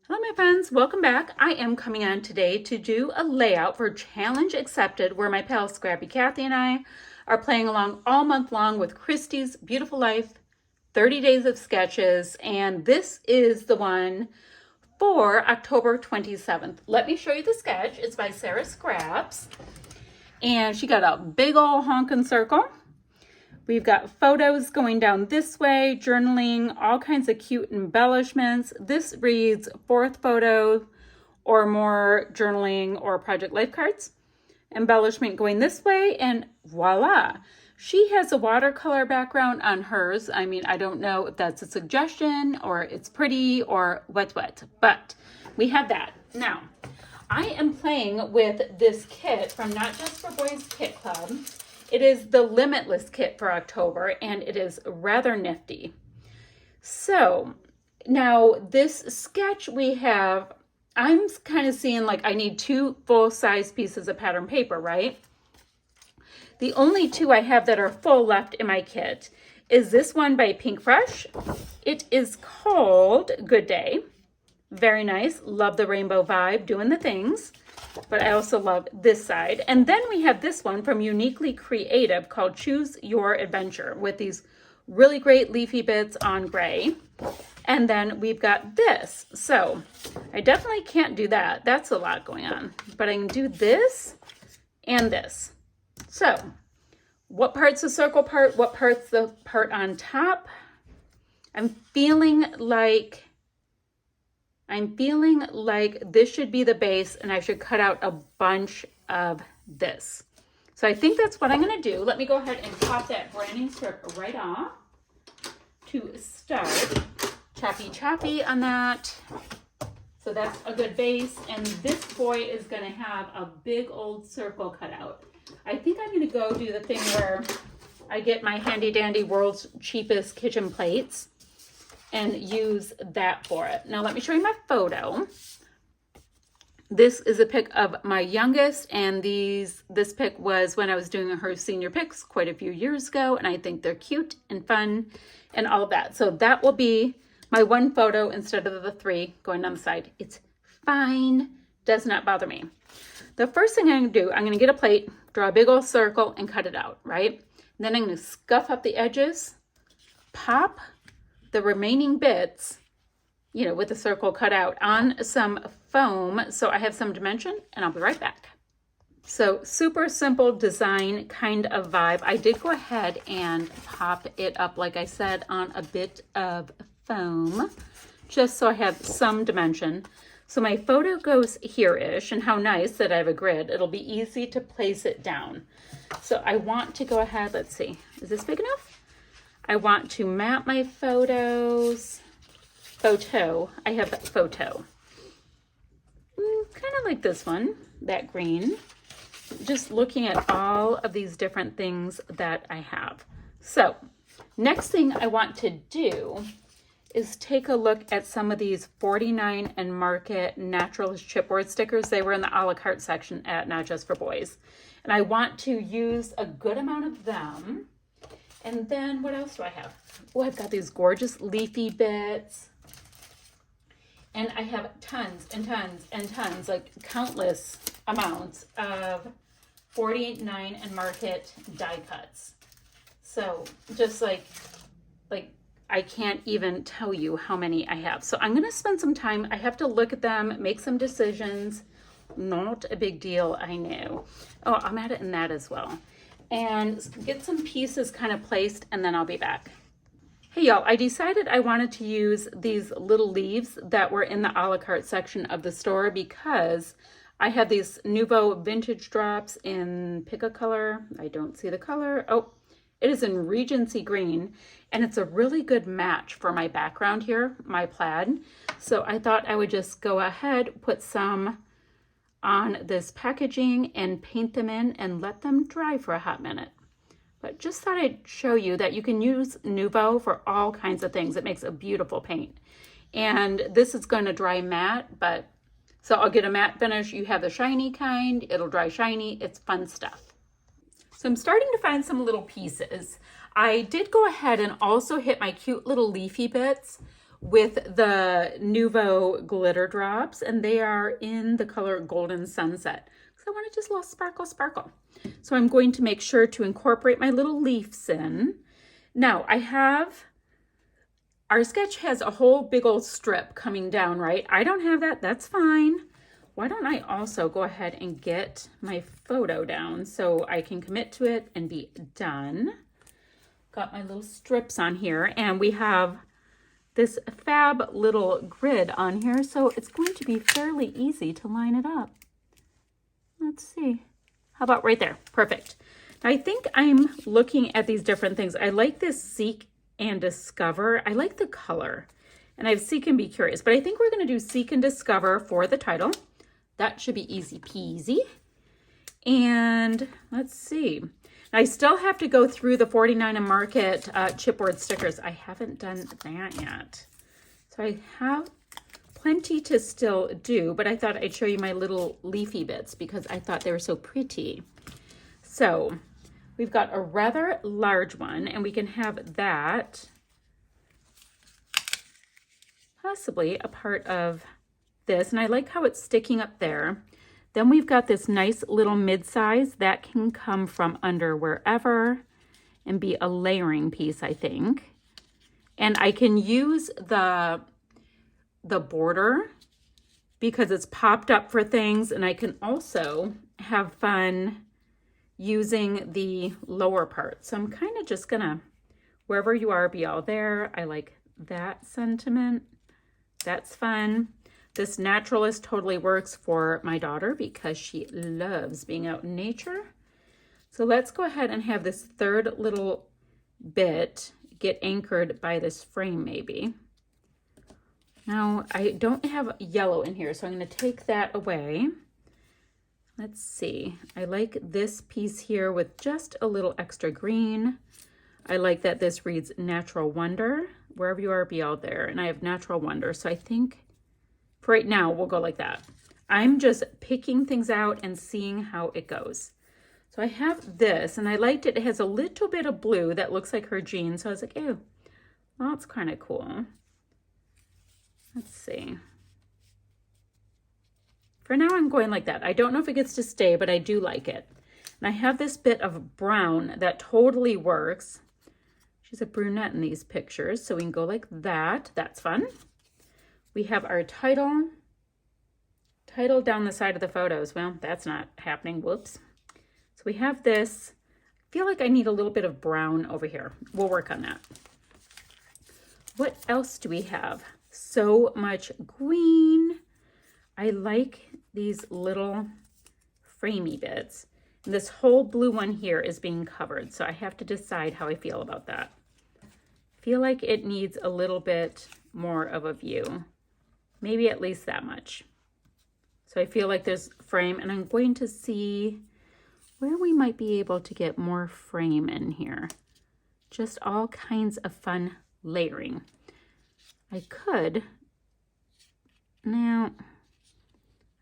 Hello my friends, welcome back. I am coming on today to do a layout for Challenge Accepted where my pal Scrappy Kathy and I are playing along all month long with Christy's Beautiful Life 30 Days of Sketches, and this is the one for October 27th. Let me show you the sketch. It's by Sarah Scraps and she got a big old honkin' circle. We've got photos going down this way, journaling, all kinds of cute embellishments. This reads fourth photo or more journaling or project life cards. Embellishment going this way, and voila. She has a watercolor background on hers. I mean, I don't know if that's a suggestion or it's pretty or wet, but we have that. Now, I am playing with this kit from Not Just for Boys Kit Club. It is the Limitless kit for October, and it is rather nifty. So now this sketch we have, I'm kind of seeing like I need 2 full-size pieces of pattern paper, right? The only 2 I have that are full left in my kit is this one by Pink Fresh. It is called Good Day. Very nice. Love the rainbow vibe, doing the things. But I also love this side. And then we have this one from Uniquely Creative called Choose Your Adventure with these really great leafy bits on gray. And then we've got this. So I definitely can't do that. That's a lot going on. But I can do this and this. So what part's the circle part? What part's the part on top? I'm feeling like this should be the base and I should cut out a bunch of this. So I think that's what I'm going to do. Let me go ahead and pop that branding strip right off to start. Choppy on that. So that's a good base. And this boy is going to have a big old circle cut out. I think I'm going to go do the thing where I get my handy dandy world's cheapest kitchen plates and use that for it. Now let me show you my photo. This is a pic of my youngest, and this pic was when I was doing her senior pics quite a few years ago, and I think they're cute and fun and all of that. So that will be my one photo instead of the 3 going on the side. It's fine, does not bother me. The first thing I'm gonna do, I'm gonna get a plate, draw a big old circle and cut it out, right? And then I'm gonna scuff up the edges, pop the remaining bits, you know, with the circle cut out on some foam so I have some dimension, and I'll be right back. So super simple design kind of vibe. I did go ahead and pop it up, like I said, on a bit of foam just so I have some dimension. So my photo goes here-ish, and how nice that I have a grid. It'll be easy to place it down. So I want to go ahead, let's see, is this big enough? I want to map my photos. I have photo. Kind of like this one, that green. Just looking at all of these different things that I have. So next thing I want to do is take a look at some of these 49 and Market Naturalist chipboard stickers. They were in the a la carte section at Not Just for Boys. And I want to use a good amount of them. And then what else do I have? Oh, I've got these gorgeous leafy bits. And I have tons and tons and tons, like countless amounts of 49 and Market die cuts. So just like I can't even tell you how many I have. So I'm going to spend some time. I have to look at them, make some decisions. Not a big deal, I know. Oh, I'm at it in that as well. And get some pieces kind of placed, and then I'll be back. Hey y'all, I decided I wanted to use these little leaves that were in the a la carte section of the store because I have these Nouveau vintage drops in, pick a color. I don't see the color. Oh, it is in Regency Green, and it's a really good match for my background here, my plaid. So I thought I would just go ahead, put some on this packaging and paint them in and let them dry for a hot minute. But just thought I'd show you that you can use Nouveau for all kinds of things. It makes a beautiful paint. And this is going to dry matte, but so I'll get a matte finish. You have the shiny kind, it'll dry shiny. It's fun stuff. So I'm starting to find some little pieces. I did go ahead and also hit my cute little leafy bits with the Nuvo glitter drops, and they are in the color Golden Sunset. So I wanted just a little sparkle, sparkle. So I'm going to make sure to incorporate my little leaves in. Now our sketch has a whole big old strip coming down, right? I don't have that, that's fine. Why don't I also go ahead and get my photo down so I can commit to it and be done. Got my little strips on here, and we have this fab little grid on here, so it's going to be fairly easy to line it up. Let's see. How about right there? Perfect. Now I think I'm looking at these different things. I like this Seek and Discover. I like the color. And I have Seek and Be Curious, but I think we're going to do Seek and Discover for the title. That should be easy peasy. And let's see. I still have to go through the 49 and Market chipboard stickers. I haven't done that yet. So I have plenty to still do, but I thought I'd show you my little leafy bits because I thought they were so pretty. So we've got a rather large one, and we can have that possibly a part of this. And I like how it's sticking up there. Then we've got this nice little mid-size that can come from under wherever and be a layering piece, I think. And I can use the border because it's popped up for things, and I can also have fun using the lower part. So I'm kind of just gonna, wherever you are, be all there. I like that sentiment. That's fun. This naturalist totally works for my daughter because she loves being out in nature. So let's go ahead and have this third little bit get anchored by this frame maybe. Now I don't have yellow in here, so I'm going to take that away. Let's see. I like this piece here with just a little extra green. I like that this reads Natural Wonder. Wherever you are, be all there. And I have Natural Wonder, so I think for right now, we'll go like that. I'm just picking things out and seeing how it goes. So I have this, and I liked it. It has a little bit of blue that looks like her jeans. So I was like, ew, well, that's kind of cool. Let's see. For now, I'm going like that. I don't know if it gets to stay, but I do like it. And I have this bit of brown that totally works. She's a brunette in these pictures, so we can go like that. That's fun. We have our title down the side of the photos. Well, that's not happening. Whoops. So we have this. I feel like I need a little bit of brown over here. We'll work on that. What else do we have? So much green. I like these little framey bits. And this whole blue one here is being covered, so I have to decide how I feel about that. I feel like it needs a little bit more of a view. Maybe at least that much. So I feel like there's frame, and I'm going to see where we might be able to get more frame in here. Just all kinds of fun layering. I could, now,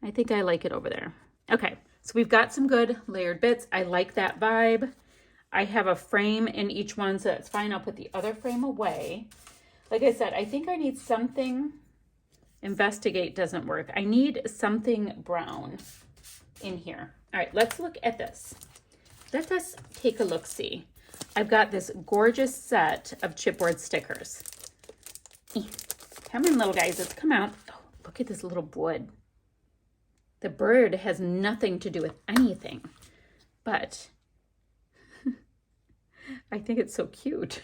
I think I like it over there. Okay, so we've got some good layered bits. I like that vibe. I have a frame in each one, so that's fine. I'll put the other frame away. Like I said, I think I need something. Investigate doesn't work. I need something brown in here. All right, let's look at this. Let us take a look-see. I've got this gorgeous set of chipboard stickers. Come on, little guys, let's come out. Oh, look at this little wood. The bird has nothing to do with anything, but I think it's so cute.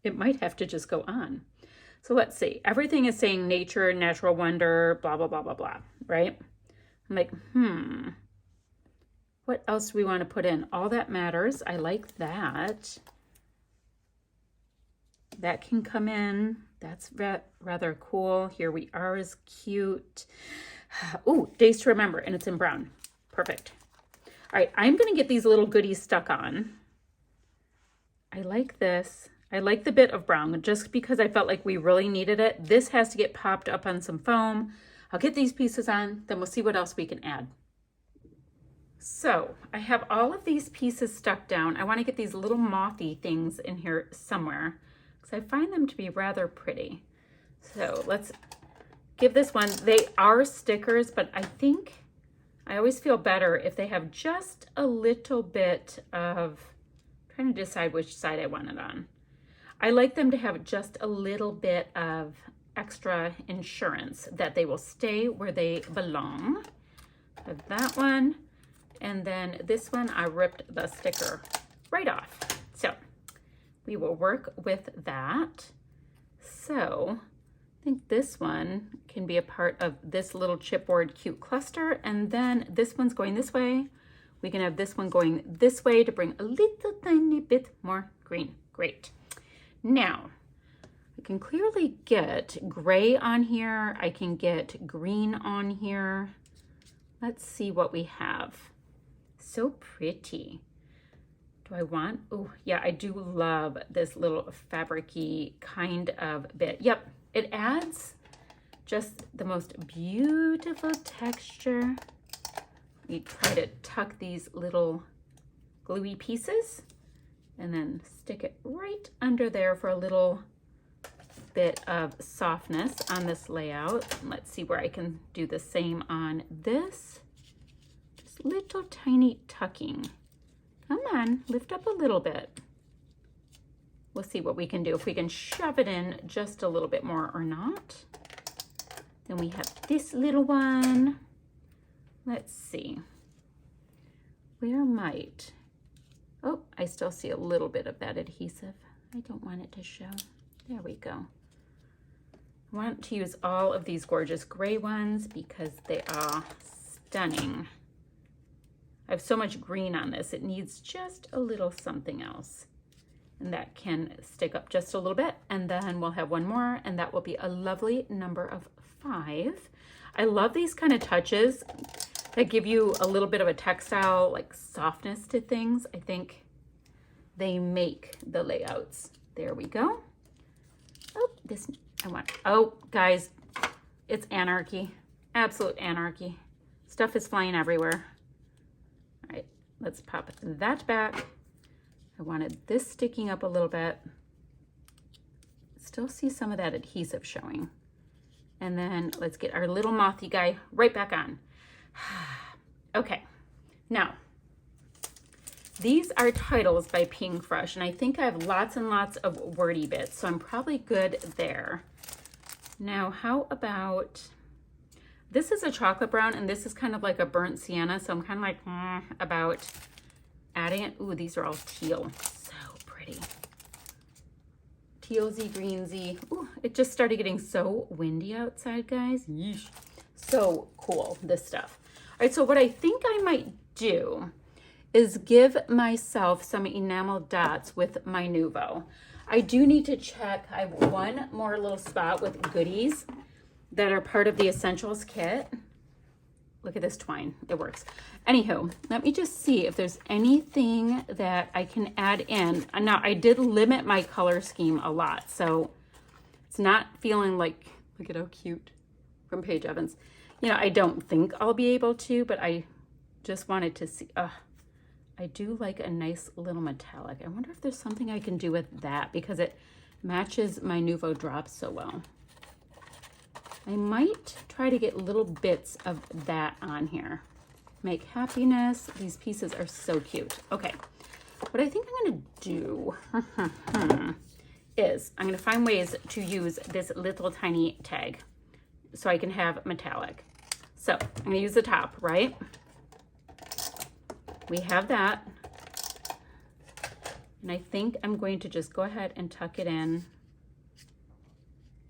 It might have to just go on. So let's see. Everything is saying nature, natural wonder, blah, blah, blah, blah, blah, right? I'm like, what else do we want to put in? All that matters. I like that. That can come in. That's rather cool. Here we are is cute. Ooh, days to remember, and it's in brown. Perfect. All right, I'm going to get these little goodies stuck on. I like this. I like the bit of brown just because I felt like we really needed it. This has to get popped up on some foam. I'll get these pieces on, then we'll see what else we can add. So I have all of these pieces stuck down. I want to get these little mothy things in here somewhere because I find them to be rather pretty. So let's give this one, they are stickers, but I think I always feel better if they have just a little bit of, I'm trying to decide which side I want it on. I like them to have just a little bit of extra insurance that they will stay where they belong. Have that one. And then this one, I ripped the sticker right off. So we will work with that. So I think this one can be a part of this little chipboard cute cluster. And then this one's going this way. We can have this one going this way to bring a little tiny bit more green. Great. Now, I can clearly get gray on here. I can get green on here. Let's see what we have. So pretty. Do I want, oh yeah, I do love this little fabric-y kind of bit. Yep, it adds just the most beautiful texture. We try to tuck these little gluey pieces and then stick it right under there for a little bit of softness on this layout. Let's see where I can do the same on this. Just little tiny tucking. Come on, lift up a little bit. We'll see what we can do, if we can shove it in just a little bit more or not. Then we have this little one. Let's see. Where might, oh, I still see a little bit of that adhesive. I don't want it to show. There we go. I want to use all of these gorgeous gray ones because they are stunning. I have so much green on this, it needs just a little something else. And that can stick up just a little bit. And then we'll have one more, and that will be a lovely number of 5. I love these kind of touches that give you a little bit of a textile, like softness to things. I think they make the layouts. There we go. Oh, this, I want, oh, guys, it's anarchy. Absolute anarchy. Stuff is flying everywhere. All right, let's pop that back. I wanted this sticking up a little bit. Still see some of that adhesive showing. And then let's get our little mothy guy right back on. Okay, now, these are titles by Pink Fresh, and I think I have lots and lots of wordy bits, so I'm probably good there. Now, how about, this is a chocolate brown, and this is kind of like a burnt sienna, so I'm kind of like about adding it. Ooh, these are all teal. So pretty. Tealsy, greensy. Ooh, it just started getting so windy outside, guys. Yeesh. So cool, this stuff. All right, so what I think I might do is give myself some enamel dots with my Nuvo. I do need to check. I have one more little spot with goodies that are part of the Essentials kit. Look at this twine, it works. Anywho, let me just see if there's anything that I can add in. Now, I did limit my color scheme a lot, so it's not feeling like, look at how cute, from Paige Evans. You know, I don't think I'll be able to, but I just wanted to see. I do like a nice little metallic. I wonder if there's something I can do with that because it matches my Nuvo drops so well. I might try to get little bits of that on here. Make happiness. These pieces are so cute. Okay, what I think I'm gonna do is I'm gonna find ways to use this little tiny tag so I can have metallic. So I'm gonna use the top, right? We have that. And I think I'm going to just go ahead and tuck it in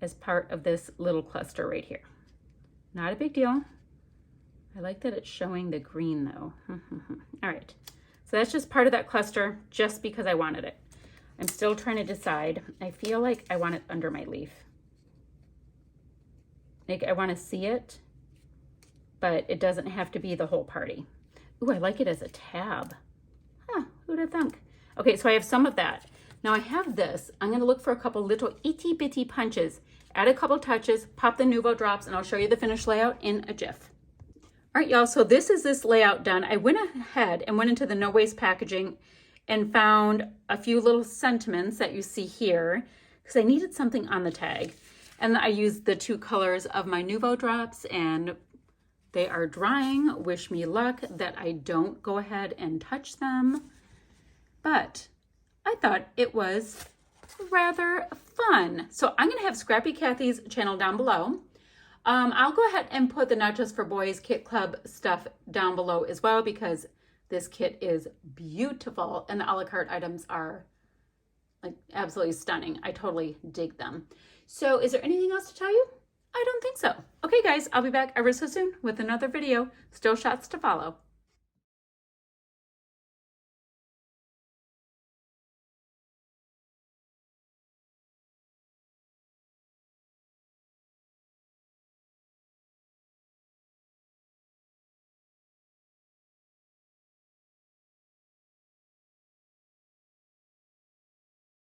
as part of this little cluster right here. Not a big deal. I like that it's showing the green though. All right, so that's just part of that cluster just because I wanted it. I'm still trying to decide. I feel like I want it under my leaf. Like I want to see it, but it doesn't have to be the whole party. Ooh, I like it as a tab. Huh, who'd have thunk? Okay, so I have some of that. Now I have this. I'm gonna look for a couple little itty bitty punches, add a couple touches, pop the Nuvo drops, and I'll show you the finished layout in a jiff. All right, y'all, so this is this layout done. I went ahead and went into the no waste packaging and found a few little sentiments that you see here because I needed something on the tag. And I used the 2 colors of my Nuvo drops, and they are drying. Wish me luck that I don't go ahead and touch them. But I thought it was rather fun. So I'm going to have Scrappy Kathy's channel down below. I'll go ahead and put the Not Just for Boys Kit Club stuff down below as well, because this kit is beautiful and the a la carte items are like absolutely stunning. I totally dig them. So is there anything else to tell you? I don't think so. Okay guys, I'll be back ever so soon with another video. Still shots to follow.